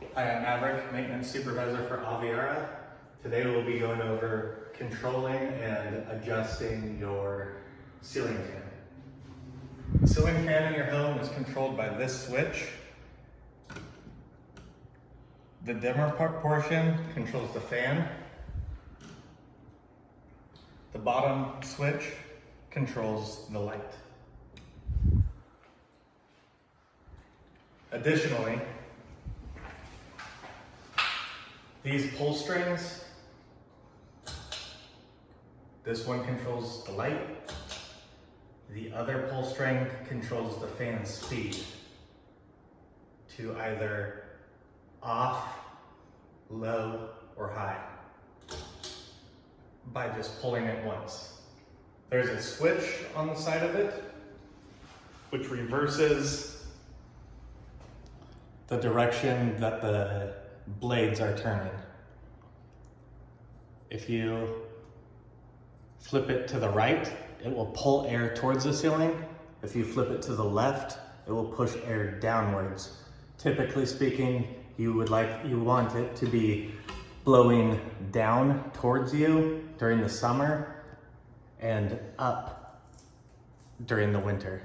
Hi, I'm Maverick, Maintenance Supervisor for Aviara. Today we'll be going over controlling and adjusting your ceiling fan. The ceiling fan in your home is controlled by this switch. The dimmer portion controls the fan. The bottom switch controls the light. Additionally, these pull strings, this one controls the light, the other pull string controls the fan speed to either off, low, or high by just pulling it once. There's a switch on the side of it which reverses the direction that the blades are turning. If you flip it to the right, it will pull air towards the ceiling. If you flip it to the left, it will push air downwards. Typically speaking, you want it to be blowing down towards you during the summer and up during the winter.